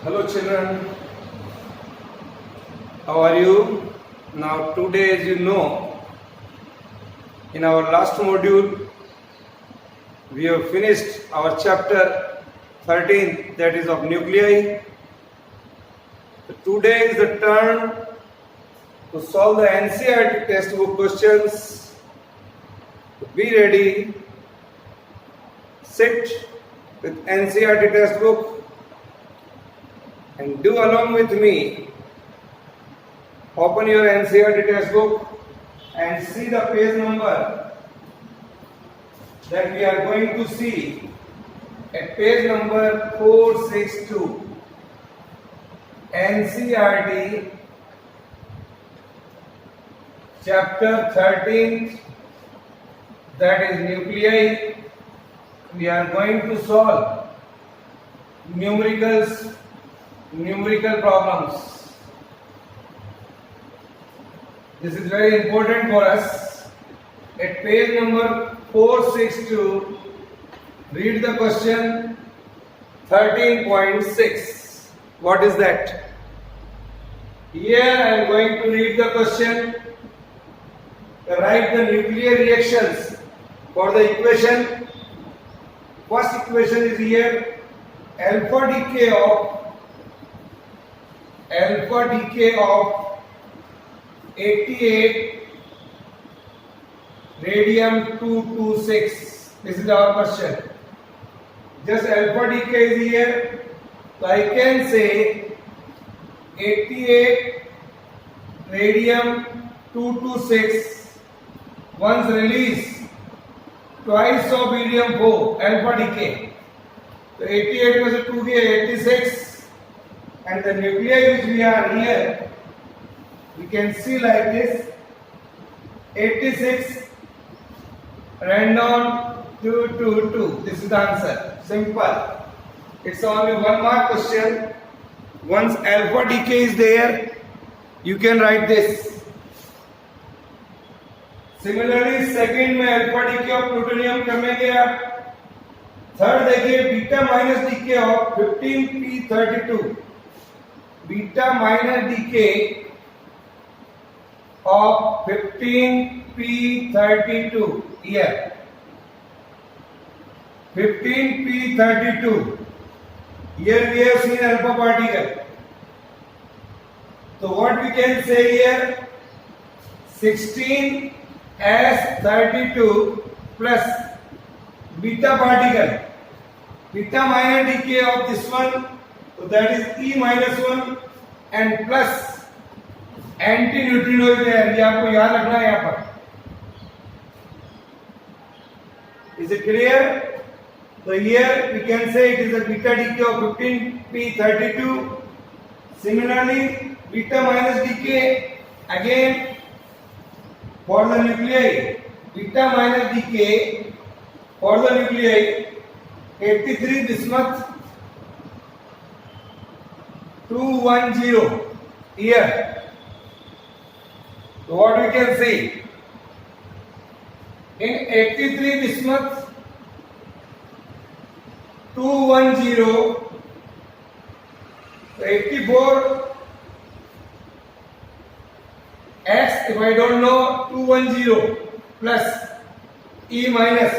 Hello children, how are you? Now today, as you know, in our last module we have finished our chapter 13, that is of nuclei. So today is the turn to solve the NCERT textbook questions. Be ready, sit with NCERT textbook and do along with me. Open your NCERT textbook and see the page number that we are going to see at page number 462. NCERT chapter 13, that is nuclei. We are going to solve numerical problems. This is very important for us. At page number 462, read the question 13.6. What is that? Here I am going to read the question. Write the nuclear reactions for the equation. First equation is here. Alpha decay of 88 radium 226. This is our question. Just alpha decay is here. So I can say 88 radium 226 once released, twice of helium 4, alpha decay. So 88 plus 2 is 86. And the nuclei which we are here, we can see like this: 86 random 222. This is the answer. Simple. It's only 1 mark question. Once alpha decay is there, you can write this. Similarly, second में alpha decay of plutonium करेंगे आप. Third देखिए beta minus decay of 15p32. Beta minus decay of 15p32 here. 15p32. Here we have seen alpha particle. So what we can say here? 16s32 plus beta particle. Beta minus decay of this one. So that is E minus 1 and plus anti neutrino is there. ये आपको याद रखना है यहाँ पर. Is it clear? So here we can say it is a beta decay of 15p32. Similarly, beta minus decay again for the nuclei. Beta minus decay for the nuclei 83 bismuth 210 here. So what we can say? In 83 bismuth 210, 84 X, if I don't know, 210 plus E minus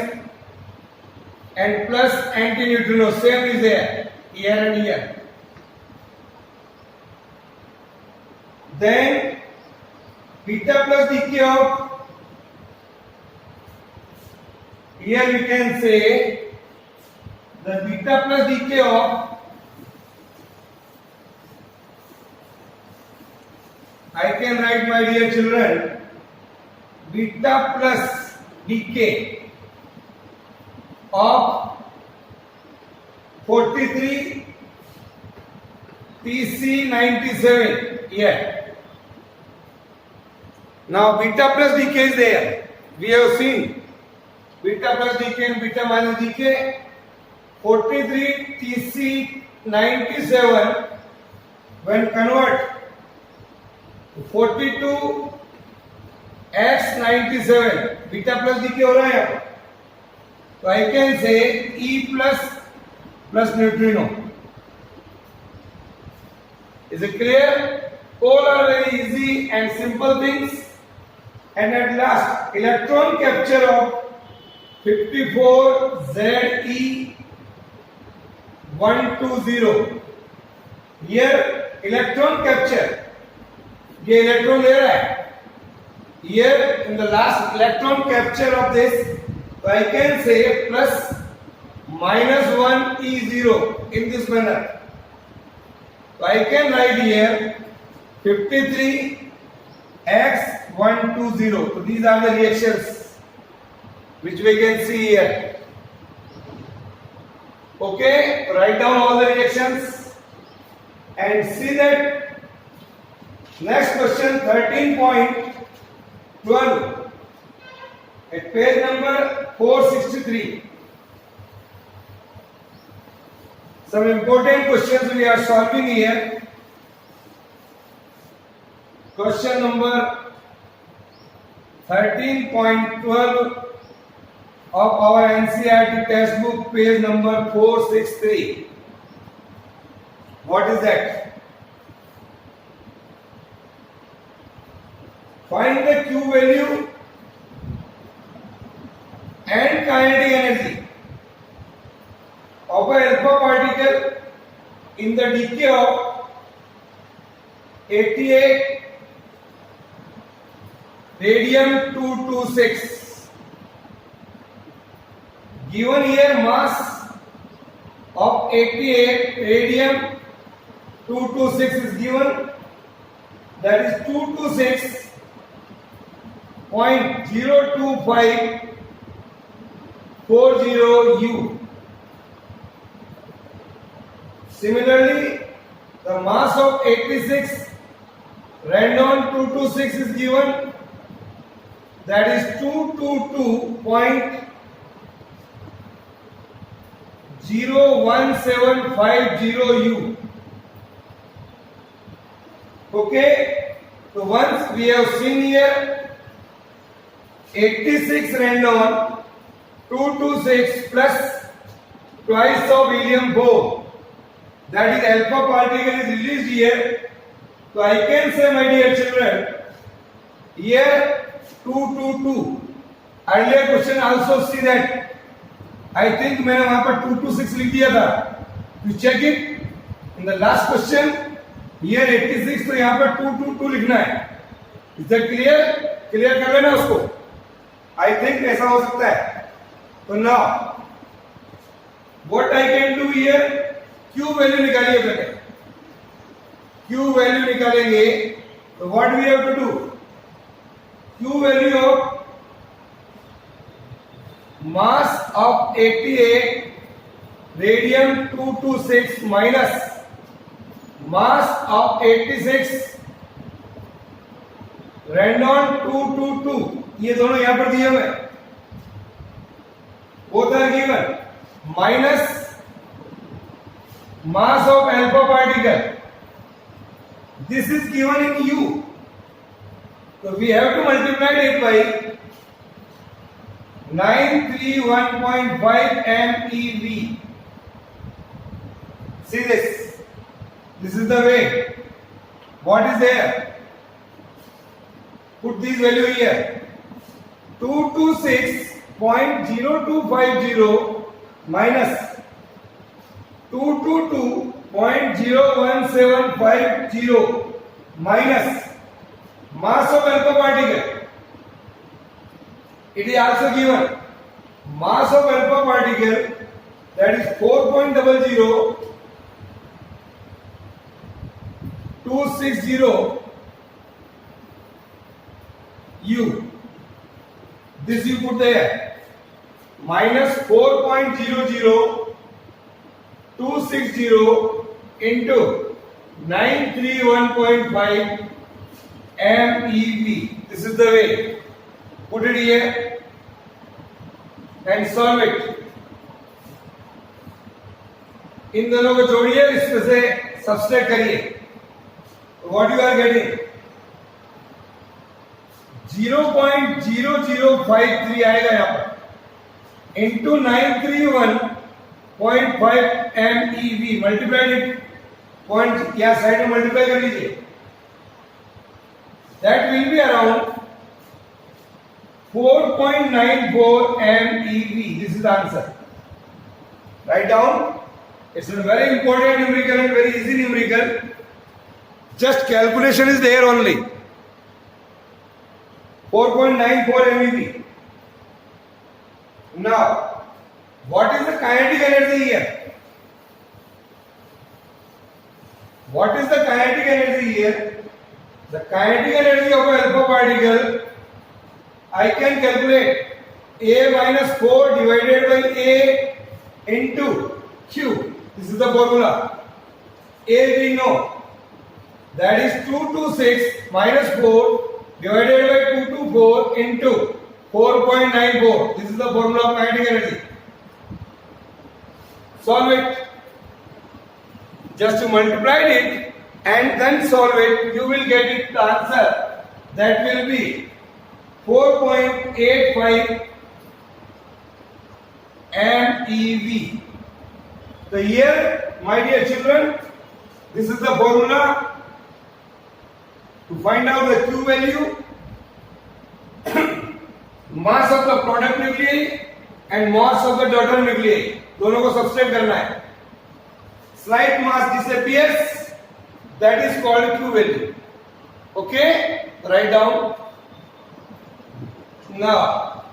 and plus anti-neutrino, same is there, here and here. Then beta plus decay of, here you can say the beta plus decay of, I can write, my dear children, beta plus decay of 43 Tc97 here. Now beta plus decay is there. We have seen beta plus decay and beta minus decay. 43 Tc97 when convert to 42 X97, beta plus decay हो रहा है. So I can say E plus neutrino. Is it clear? All are very easy and simple things. And at last, electron capture of 54Ze120. Here electron capture, ये electron ले रहा है. Here in the last electron capture of this, so I can say plus minus 1 E0 in this manner. So I can write here 53X120. So these are the reactions which we can see here. Okay, write down all the reactions and see that next question 13.12 at page number 463. Some important questions we are solving here. Question number 13.12 of our NCERT textbook, page number 463. What is that? Find the Q value and kinetic energy of a alpha particle in the decay of 88 radium-226. Given here mass of 88 radium-226 is given, that is 226.02540 U. Similarly, the mass of 86 radium-226 is given, that is 222.01750 U. Okay, so once we have seen here 86 radion 226 plus twice of helium-4, that is alpha particle is released here. So I can say, my dear children, here 222. Earlier question also see that I think मैंने वहां पर 226 लिख दिया था. You check it in the last question. Here 86, तो यहाँ पर 222 लिखना है. Is that clear? Clear कर लेना उसको. I think ऐसा हो सकता है. तो now what I can do here, Q value निकालिए बेटे. Q वैल्यू निकालेंगे तो what we have to do? Q value of mass of 88 radium-226 minus mass of 86 radium-222, ये दोनों यहां पर दिए हुए, both are given, minus mass of alpha particle, this is given in U. So we have to multiply it by 931.5 MeV. See this. This is the way. What is there? Put this value here. 226.0250 minus 222.01750 minus mass of alpha particle. It is also given mass of alpha particle, that is 4.00260 U. This you put there, minus 4.00260 into 931.5 MeV. This is the way. Put it here and solve it. इन दोनों को जोड़िए, इसमें से subtract करिए. What you are getting? 0.0053 आएगा यहाँ पर into 931.5 MeV. Multiplied it point यहाँ साइड में मल्टीप्लाई कर लीजिए, that will be around 4.94 MeV. This is the answer. Write down. It's a very important numerical and very easy numerical. Just calculation is there only. 4.94 MeV. Now, what is the kinetic energy here? What is the kinetic energy here? The kinetic energy of an alpha particle, I can calculate A minus 4 divided by A into Q. This is the formula. A we know, that is 226 minus 4 divided by 224 into 4.94. This is the formula of kinetic energy. Solve it. Just multiply it and then solve it. You will get it the answer. That will be 4.85 MeV. So here, my dear children, this is the formula to find out the Q value, mass of the product nuclei and mass of the daughter nuclei. दोनों को subtract करना है. Slight mass disappears. That is called Q value. Okay? Write down. Now,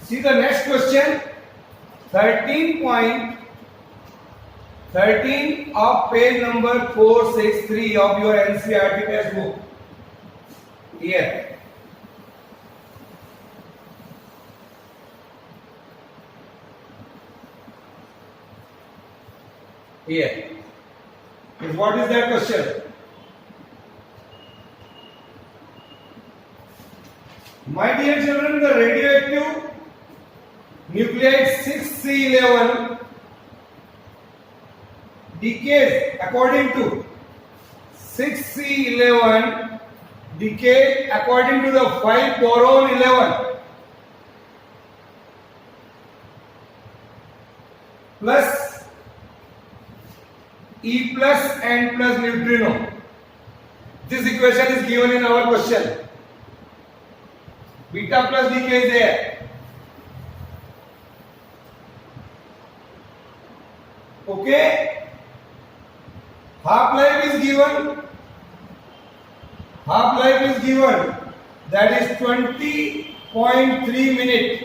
see the next question. 13.13 of page number 463 of your NCERT textbook. Here. Here. What is that question? My dear children, the radioactive nuclide 6C11 decays according to 6C11 decays according to the 5 boron 11 plus E plus N plus neutrino. This equation is given in our question. Beta plus decay is there. Okay. Half life is given. Half life is given. That is 20.3 minutes.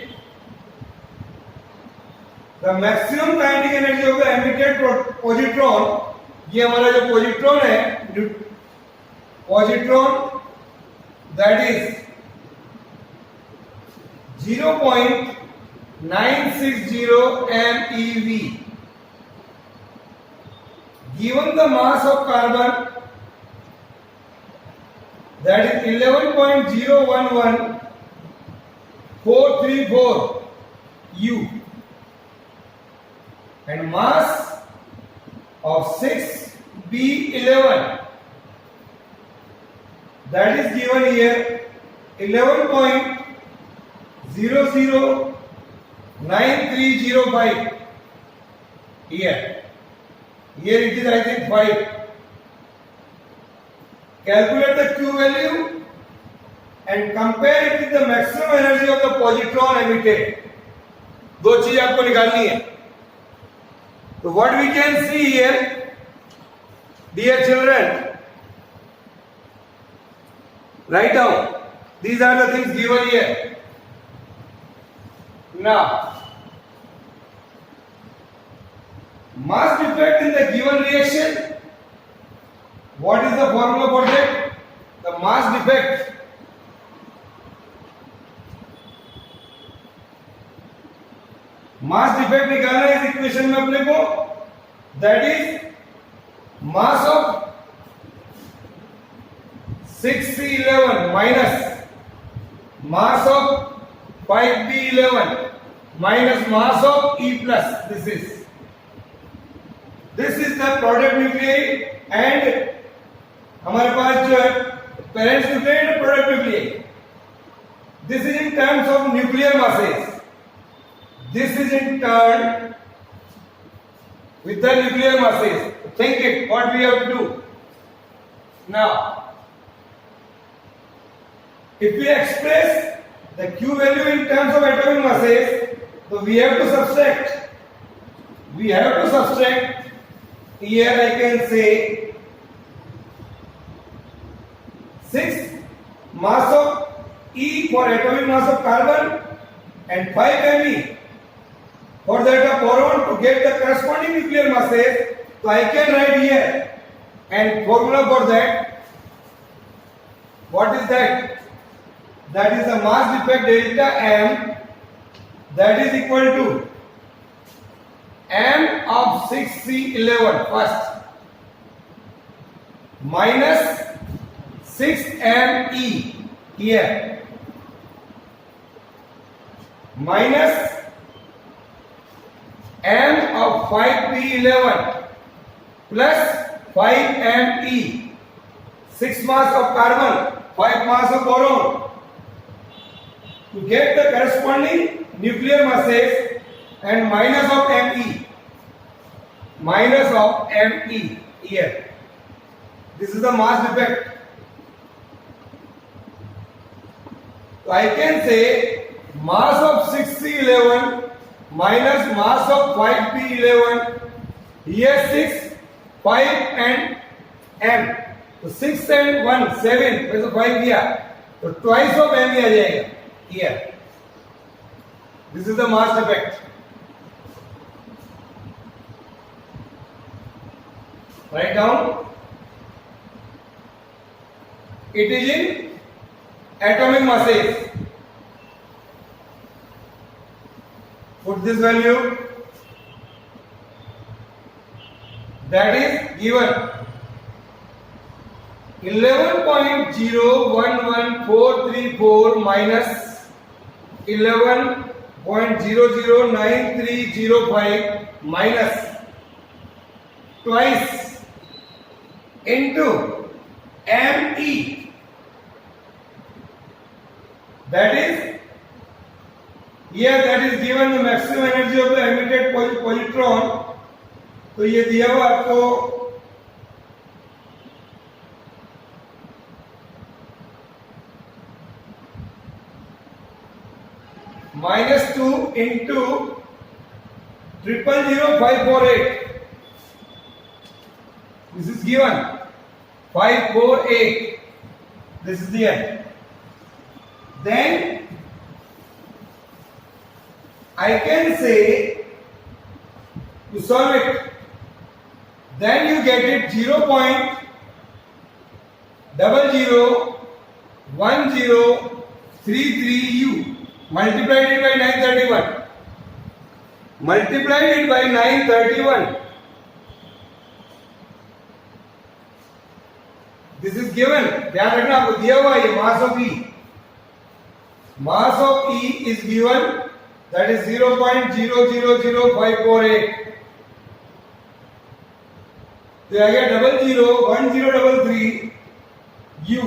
The maximum kinetic energy of the emitted positron, ये हमारा जो positron है, positron, that is 0.960 MeV. Given the mass of carbon, that is 11.011434 U, and mass of 6B11, that is given here 11.009305 here. Here it is, I think, 5. Calculate the Q value and compare it with the maximum energy of the positron emitted. दो चीज आपको निकालनी है. So what we can see here, dear children, write down. These are the things given here. Now, mass defect in the given reaction. What is the formula for that? The mass defect. Mass defect निकालना है इस equation में अपने को. That is mass of 6C11 minus mass of 5B11 minus mass of E plus. This is this is the product nuclei and हमारे पास जो है parents nuclei and product nuclei. This is in terms of nuclear masses. This is in turn with the nuclear masses. Think it, what we have to do. Now, if we express the Q value in terms of atomic masses, so we have to subtract. We have to subtract. Here I can say 6 mass of E for atomic mass of carbon and 5 Me for that of boron to get the corresponding nuclear masses. So I can write here and formula for that. What is that? That is the mass defect delta M, that is equal to M of 6C11 first minus 6Me here minus M of 5P11 plus 5Me, 6 mass of carbon, 5 mass of boron. To get the corresponding nuclear masses and minus of Me here. This is the mass defect. So I can say mass of 6C11 minus mass of 5P11, here 6, 5 and M. So 6 and 1, 7, where is 5 here? So twice of M आ जाएगा here. This is the mass defect. Write down. It is in atomic masses. Put this value. That is given 11.011434 minus 11.009305 minus twice into Me. That is here, that is given the maximum energy of the emitted positron. तो ये दिया हुआ आपको -2 into 000548. This is given 548. This is the end. Then I can say to solve it. Then you get it 0.001033U. Multiplied it by 931. Multiplied it by 931. This is given. ध्यान रखना आपको दिया हुआ है mass of E. Mass of E is given, that is 0.000548. तो आ गया 001033U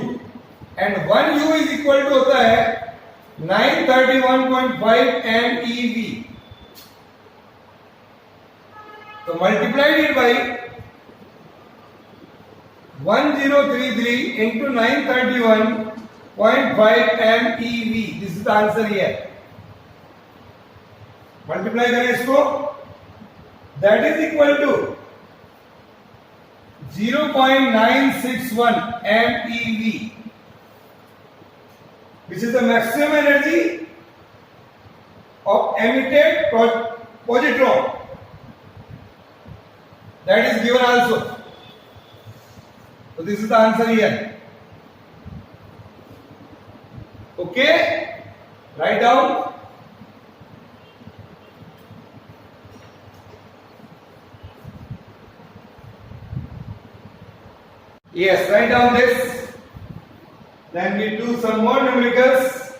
and 1U is equal to होता है 931.5 MeV. तो multiplied it by 1033 into 931.5 MeV. This is the answer here. Multiply करें इसको. That is equal to 0.961 MeV, which is the maximum energy of emitted positron. That is given also. So this is the answer here. Okay, write down. Yes, write down this. Then we do some more numericals.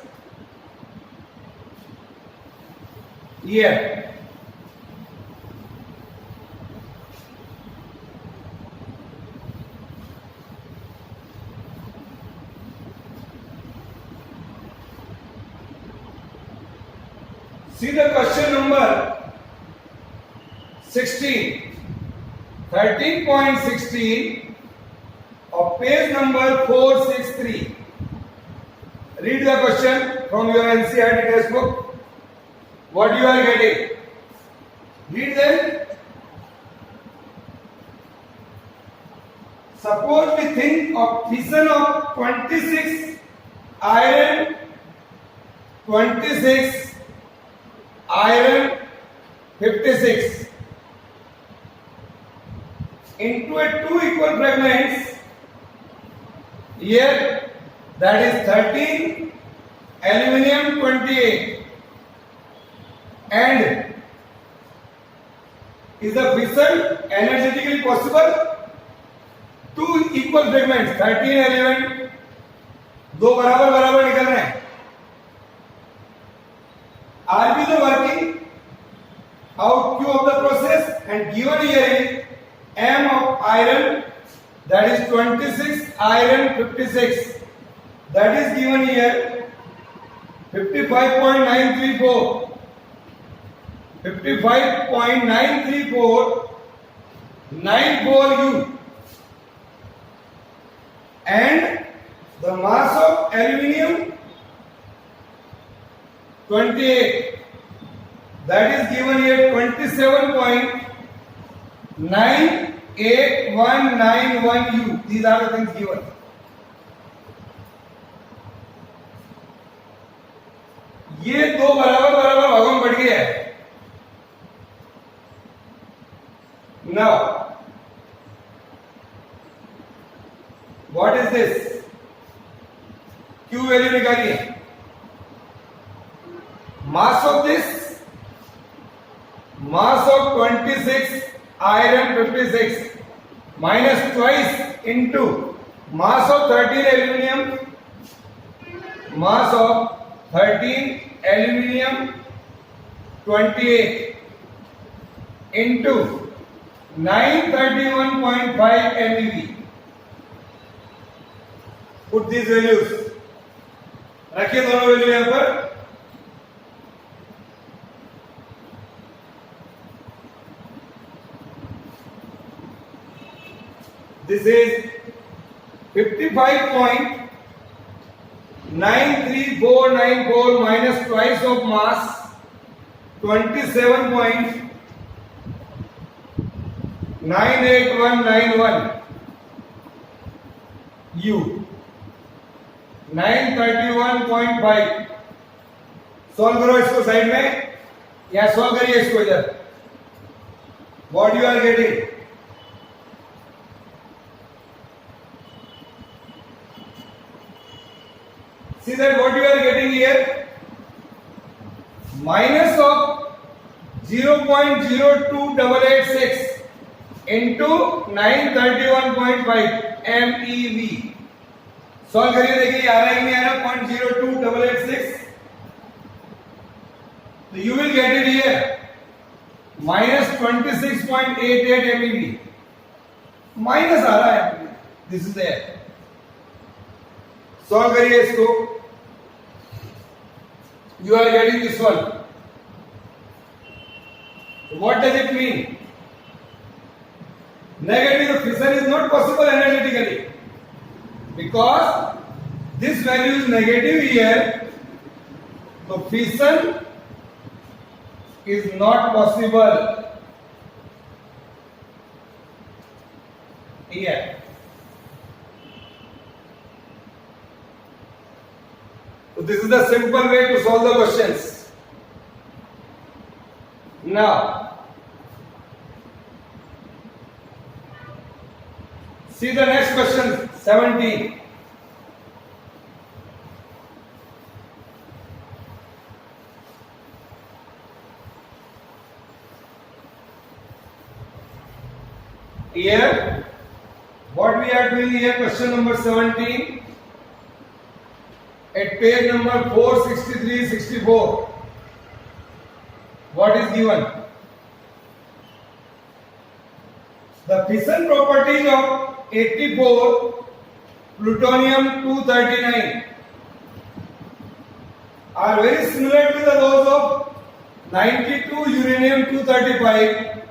Here See the question number 16. 13.16 of page number 463. Read the question from your NCERT textbook. What you are getting? Read them. Suppose we think of fission of 26 iron, 26 iron, 56 into a two equal fragments. Here that is 13 aluminum 28, and is the fission energetically possible? Two equal fragments 13 element, दो बराबर बराबर निकल रहे हैं. Are we the working out Q of the process, and given here is M of iron, that is 26 iron 56, that is given here 55.934 94U, and the mass of aluminium 28, that is given here 27.98191U. These are the things given. ये दो बराबर बराबर भागों में बढ़ गया है. Now, what is this? Q value निकालिए. Mass of this, mass of 26 iron 56 minus twice into mass of 13 aluminum, mass of 13 aluminum 28 into 931.5 MeV. Put these values. रखिए दोनों वैल्यू यहां पर. This is 55.93494 minus twice of mass 27.98191 U 931.5. Solve करो इसको side में, या solve करिए इसको इधर. What you are getting? See that what you are getting here, minus of 0.02886 into 931.5 MeV. Solve करिए, देखिए आ रहा है कि नहीं आ रहा. 0.02886. तो you will get it here minus 26.88 MeV. Minus आ रहा है, दिस इज देयर. सॉल्व करिए इसको. You are getting this one. What does it mean? Negative fission is not possible energetically because this value is negative here. So fission is not possible here. So this is the simple way to solve the questions. Now, see the next question, 17. Here, what we are doing here, question number 17. At page number 463-64, what is given? The fission properties of 84 plutonium 239 are very similar to those of 92 uranium 235.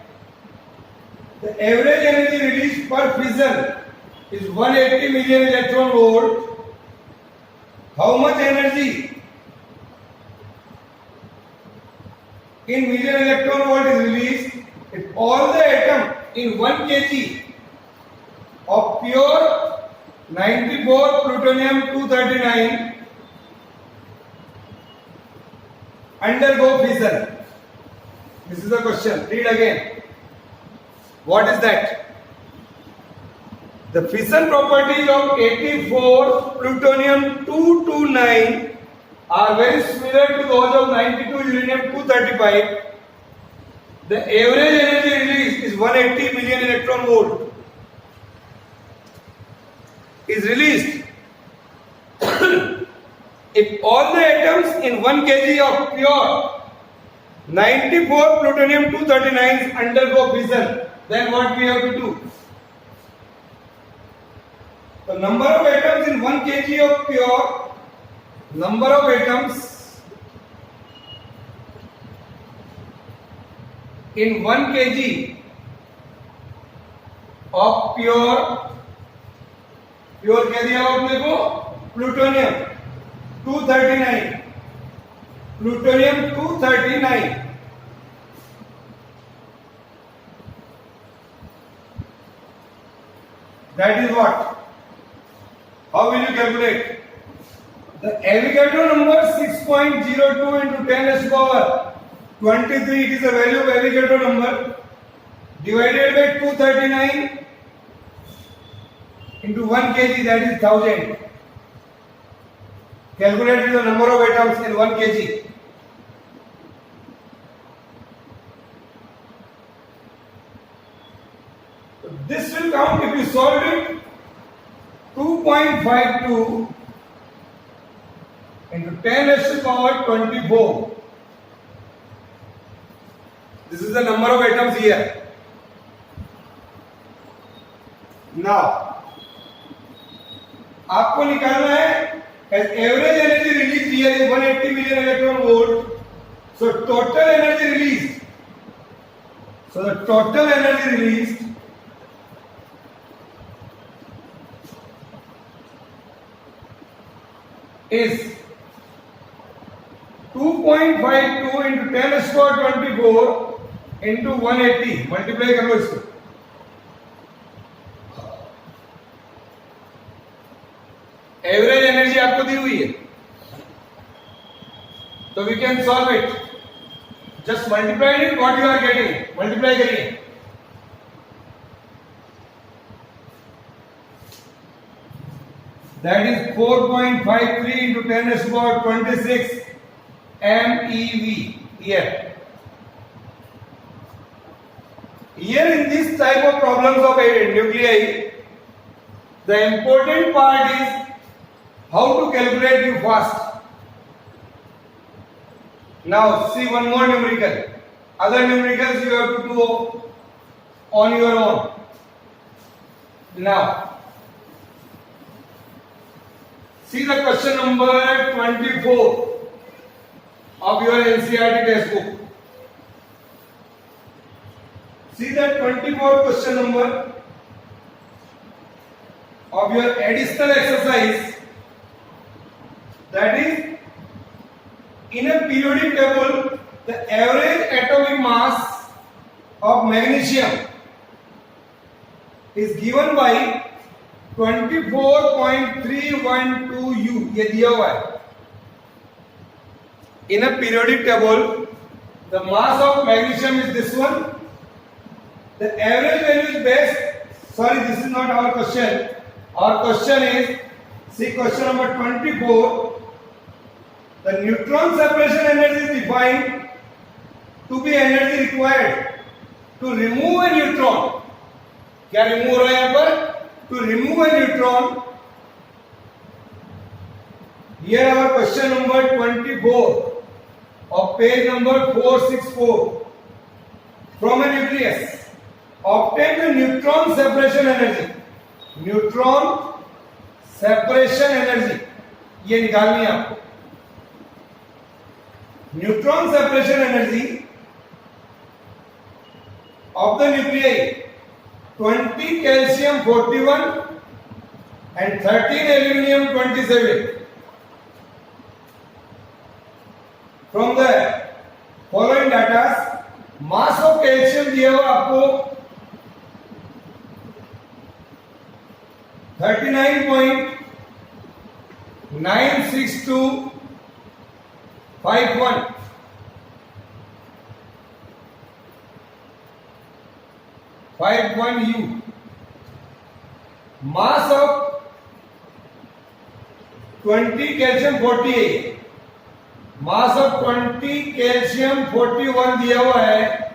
The average energy released per fission is 180 million electron volt. How much energy in million electron volt is released if all the atom in 1 kg of pure 94 plutonium 239 undergo fission? This is the question. Read again. What is that? The fission properties of 84 plutonium 229 are very similar to those of 92 uranium 235. The average energy released is 180 million electron volt. Is released if all the atoms in 1 kg of pure 94 plutonium 239s undergo fission, then what we have to do? The number of atoms in 1 kg of pure, number of atoms in 1 kg of pure क्या दिया आपने को? Plutonium 239, plutonium 239. That is what? How will you calculate? The Avogadro number 6.02 into 10 raised to the power 23. It is the value of Avogadro number divided by 239 into 1 kg, that is 1000. Calculate the number of atoms in 1 kg. So this will count if you solve it. 2.52 into 10 raised to the power 24. This is the number of atoms here. Now आपको निकालना है average energy release here is 180 million electron volt. So total energy release, so the total energy release is 2.52 into 10 raised to the power 24 into 180. Multiply कर लो इसको. Average energy आपको दी हुई है, तो we can solve it. Just multiply it what you are getting. Multiply करिए. That is 4.53 into 10 raised to the power 26 MeV here. Here in this type of problems of nuclei, the important part is how to calculate you fast. Now see one more numerical. Other numericals you have to do on your own. Now see the question number 24 of your NCERT textbook. See that 24 question number of your additional exercise, that is in a periodic table the average atomic mass of magnesium is given by 24.312 U. ये दिया हुआ है. In a periodic table the mass of magnesium is this one. The average value is based, sorry this is not our question. Our question is, see question number 24. The neutron separation energy is defined to be energy required to remove a neutron. क्या remove हो रहा है यहाँ पर? To remove a neutron. Here our question number 24 of page number 464. From a nucleus, obtain the neutron separation energy. Neutron separation energy ये निकालनी है आपको. Neutron separation energy of the nuclei, 20 calcium 41 and 13 aluminium 27. From the following data, mass of calcium दिया हुआ आपको 39.96251. U. Mass of 20 calcium 48. Mass of 20 calcium 41 दिया हुआ है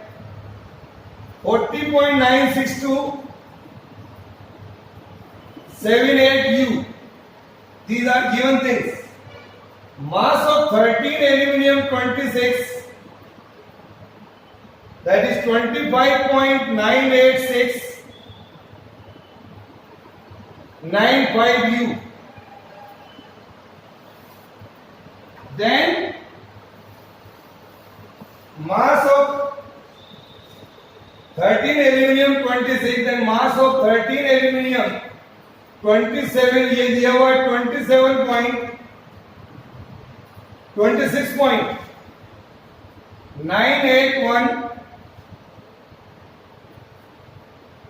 40.96278 U. These are given things. Mass of 13 aluminium 26, that is 25.98695 U. Then mass of 13 aluminium 26, then mass of 13 aluminium 27 ये दिया हुआ है 26.981,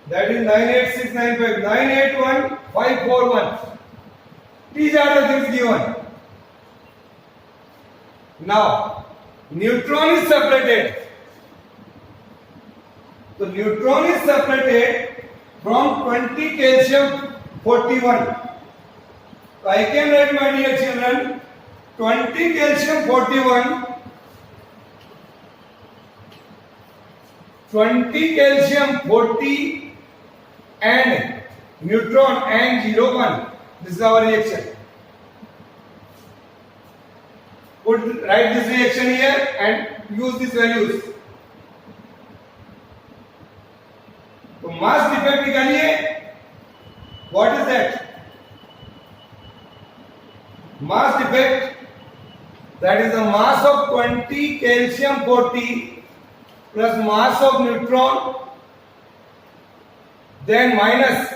that is 98695 981541. These are the things given. Now neutron is separated. So neutron is separated from 20 calcium 41. So I can write, my dear children, 20 calcium 41, 20 calcium 40 and neutron and 01. This is our reaction. Write this reaction here and use these values. तो mass defect निकालिए. What is that? Mass defect, that is the mass of 20 calcium 40 plus mass of neutron, then minus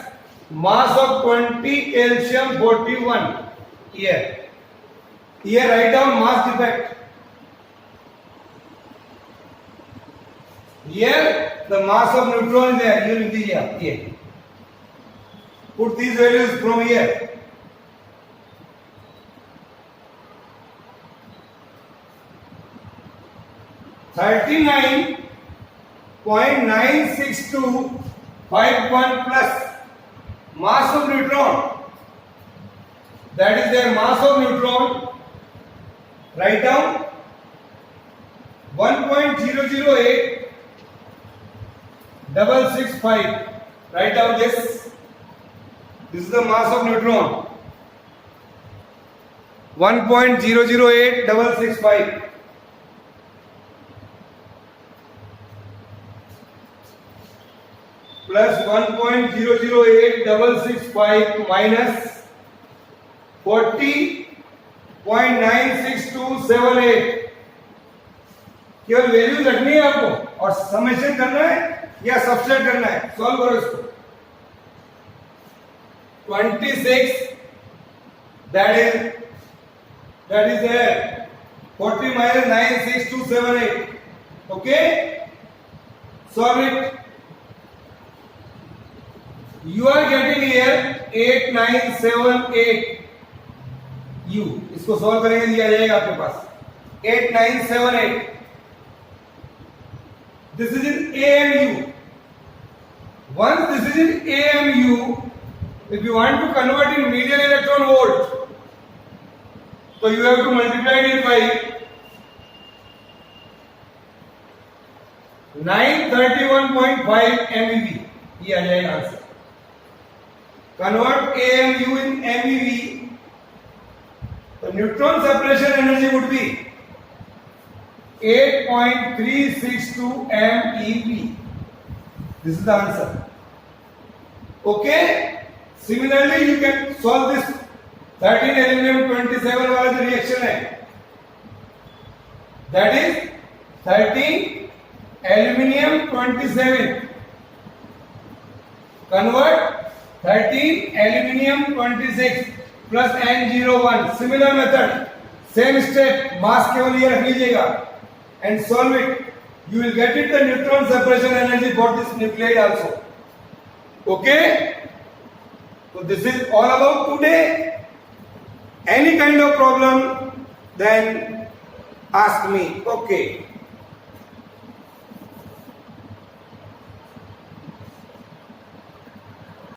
mass of 20 calcium 41 here. Here write down mass defect. Here the mass of neutron is there. Here will be here. Put these values from here. (39.96251) plus mass of neutron. That is their mass of neutron. Write down 1.008665. Write down this. This is the mass of neutron. 1.008665 plus 1.008665 minus 40.96278. केवल values रखनी है आपको और summation करना है या subset करना है. सॉल्व करो इसको. 26, that is there. 40 minus 96278. Okay, solve it. You are getting here 8978 U. इसको सॉल्व करेंगे दिया जाएगा आपके पास 8978. This is in AMU. Once this is in AMU, if you want to convert in million electron volt, so you have to multiply it by 931.5 MeV. ये आ जाएगा answer. Convert AMU in MeV. The neutron separation energy would be 8.362 MeV. This is the answer. Okay. Similarly, you can solve this 13 aluminum 27 वाला जो reaction है. That is 13 aluminium 27. Convert 13 aluminium 26 plus N01. Similar method, same step, mass केवल ये रख लीजिएगा and solve it. You will get it the neutron separation energy for this nuclide also. Okay? So this is all about today. Any kind of problem, then ask me. Okay.